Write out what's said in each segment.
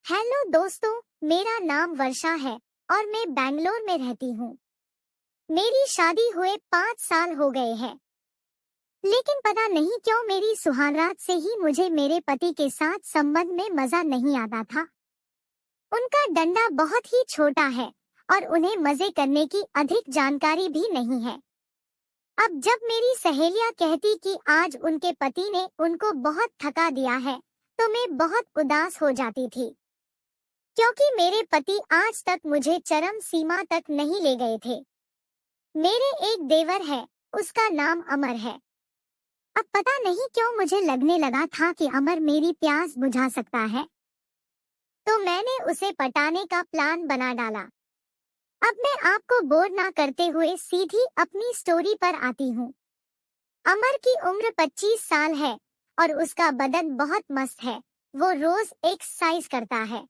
Hello दोस्तों, मेरा नाम वर्षा है और मैं बैंगलोर में रहती हूँ। मेरी शादी हुए 5 साल हो गए हैं, लेकिन पता नहीं क्यों मेरी सुहागरात से ही मुझे मेरे पति के साथ संबंध में मजा नहीं आता था। उनका डंडा बहुत ही छोटा है और उन्हें मजे करने की अधिक जानकारी भी नहीं है। अब जब मेरी सहेलियां कहती कि आज उनके पति ने उनको बहुत थका दिया है, तो मैं बहुत उदास हो जाती थी, क्योंकि मेरे पति आज तक मुझे चरम सीमा तक नहीं ले गए थे। मेरे एक देवर है, उसका नाम अमर है। अब पता नहीं क्यों मुझे लगने लगा था कि अमर मेरी प्यास बुझा सकता है, तो मैंने उसे पटाने का प्लान बना डाला। अब मैं आपको बोर ना करते हुए सीधी अपनी स्टोरी पर आती हूँ। अमर की उम्र 25 साल है और उसका बदन बहुत मस्त है। वो रोज एक्सरसाइज करता है।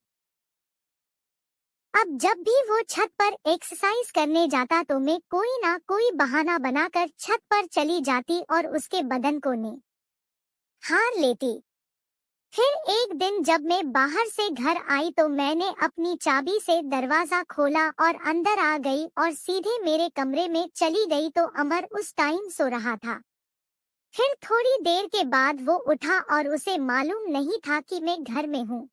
अब जब भी वो छत पर एक्सरसाइज करने जाता तो मैं कोई ना कोई बहाना बनाकर छत पर चली जाती और उसके बदन को निहार लेती। फिर एक दिन जब मैं बाहर से घर आई तो मैंने अपनी चाबी से दरवाजा खोला और अंदर आ गई और सीधे मेरे कमरे में चली गई तो अमर उस टाइम सो रहा था। फिर थोड़ी देर के बाद वो उठा और उसे मालूम नहीं था कि मैं घर में हूँ।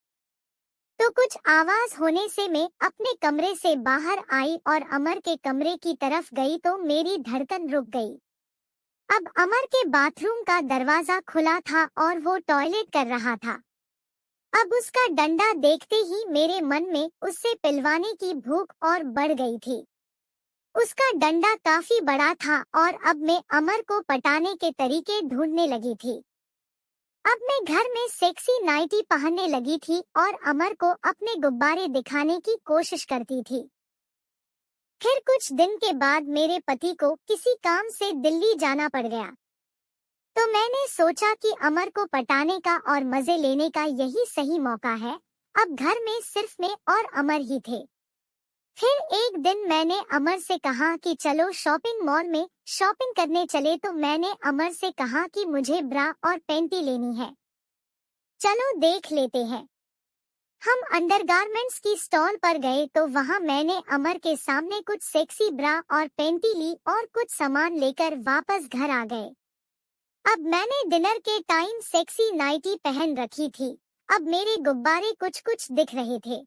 तो कुछ आवाज होने से मैं अपने कमरे से बाहर आई और अमर के कमरे की तरफ गई तो मेरी धड़कन रुक गई। अब अमर के बाथरूम का दरवाजा खुला था और वो टॉयलेट कर रहा था। अब उसका डंडा देखते ही मेरे मन में उससे पिलवाने की भूख और बढ़ गई थी। उसका डंडा काफी बड़ा था और अब मैं अमर को पटाने के तरीके ढूंढने लगी थी। अब मैं घर में सेक्सी नाइटी पहनने लगी थी और अमर को अपने गुब्बारे दिखाने की कोशिश करती थी। फिर कुछ दिन के बाद मेरे पति को किसी काम से दिल्ली जाना पड़ गया, तो मैंने सोचा कि अमर को पटाने का और मजे लेने का यही सही मौका है। अब घर में सिर्फ मैं और अमर ही थे। फिर एक दिन मैंने अमर से कहा कि चलो शॉपिंग मॉल में शॉपिंग करने चले, तो मैंने अमर से कहा कि मुझे ब्रा और पैंटी लेनी है, चलो देख लेते हैं। हम अंडरगारमेंट्स की स्टॉल पर गए तो वहां मैंने अमर के सामने कुछ सेक्सी ब्रा और पैंटी ली और कुछ सामान लेकर वापस घर आ गए। अब मैंने डिनर के टाइम सेक्सी नाइटी पहन रखी थी। अब मेरे गुब्बारे कुछ कुछ दिख रहे थे।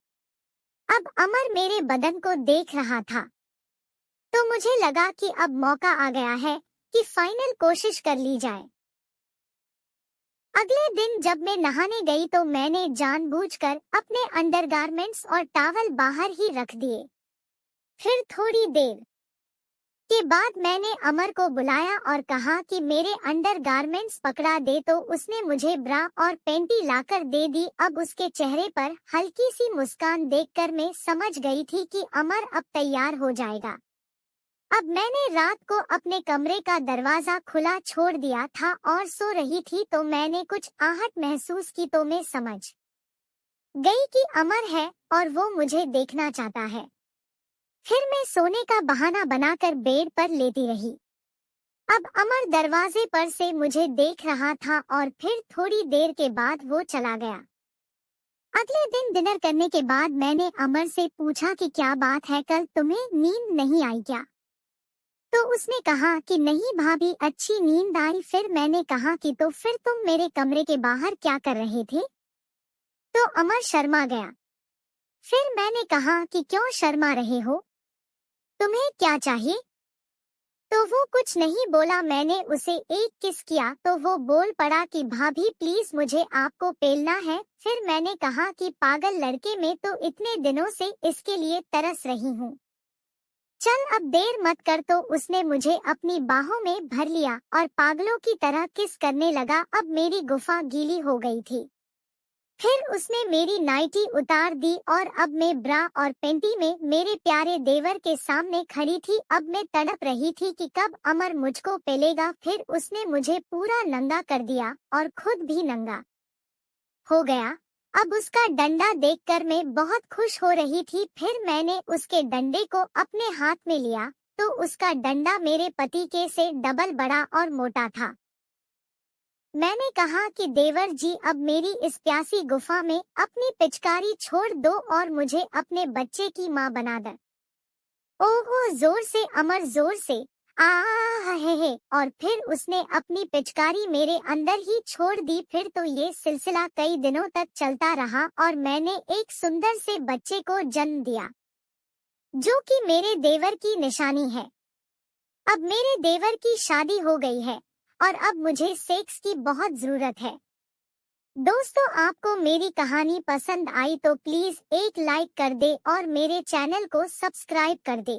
अब अमर मेरे बदन को देख रहा था, तो मुझे लगा कि अब मौका आ गया है कि फाइनल कोशिश कर ली जाए। अगले दिन जब मैं नहाने गई तो मैंने जानबूझकर अपने अंडरगारमेंट्स और टॉवल बाहर ही रख दिए। फिर थोड़ी देर के बाद मैंने अमर को बुलाया और कहा कि मेरे अंडरगारमेंट्स पकड़ा दे, तो उसने मुझे ब्रा और पैंटी लाकर दे दी। अब उसके चेहरे पर हल्की सी मुस्कान देखकर मैं समझ गई थी कि अमर अब तैयार हो जाएगा। अब मैंने रात को अपने कमरे का दरवाजा खुला छोड़ दिया था और सो रही थी, तो मैंने कुछ आहट महसूस की तो मैं समझ गई कि अमर है और वो मुझे देखना चाहता है। फिर मैं सोने का बहाना बनाकर बेड पर लेटी रही। अब अमर दरवाजे पर से मुझे देख रहा था और फिर थोड़ी देर के बाद वो चला गया। अगले दिन डिनर करने के बाद मैंने अमर से पूछा कि क्या बात है, कल तुम्हें नींद नहीं आई क्या? तो उसने कहा कि नहीं भाभी, अच्छी नींद आई। फिर मैंने कहा कि तो फिर तुम मेरे कमरे के बाहर क्या कर रहे थे? तो अमर शर्मा गया। फिर मैंने कहा कि क्यों शर्मा रहे हो, तुम्हें क्या चाहिए? तो वो कुछ नहीं बोला। मैंने उसे एक किस किया तो वो बोल पड़ा कि भाभी प्लीज मुझे आपको पेलना है। फिर मैंने कहा कि पागल लड़के, मैं तो इतने दिनों से इसके लिए तरस रही हूँ, चल अब देर मत कर। तो उसने मुझे अपनी बाहों में भर लिया और पागलों की तरह किस करने लगा। अब मेरी गुफा गीली हो गई थी। फिर उसने मेरी नाइटी उतार दी और अब मैं ब्रा और पैंटी में मेरे प्यारे देवर के सामने खड़ी थी। अब मैं तड़प रही थी कि कब अमर मुझको पेलेगा। फिर उसने मुझे पूरा नंगा कर दिया और खुद भी नंगा हो गया। अब उसका डंडा देखकर मैं बहुत खुश हो रही थी। फिर मैंने उसके डंडे को अपने हाथ में लिया तो उसका डंडा मेरे पति के से डबल बड़ा और मोटा था। मैंने कहा कि देवर जी, अब मेरी इस प्यासी गुफा में अपनी पिचकारी छोड़ दो और मुझे अपने बच्चे की माँ बना दे। ओह, जोर से अमर, जोर से आ हे, और फिर उसने अपनी पिचकारी मेरे अंदर ही छोड़ दी। फिर तो ये सिलसिला कई दिनों तक चलता रहा और मैंने एक सुंदर से बच्चे को जन्म दिया, जो कि मेरे देवर की निशानी है। अब मेरे देवर की शादी हो गई है और अब मुझे सेक्स की बहुत जरूरत है। दोस्तों, आपको मेरी कहानी पसंद आई तो प्लीज एक लाइक कर दे और मेरे चैनल को सब्सक्राइब कर दे।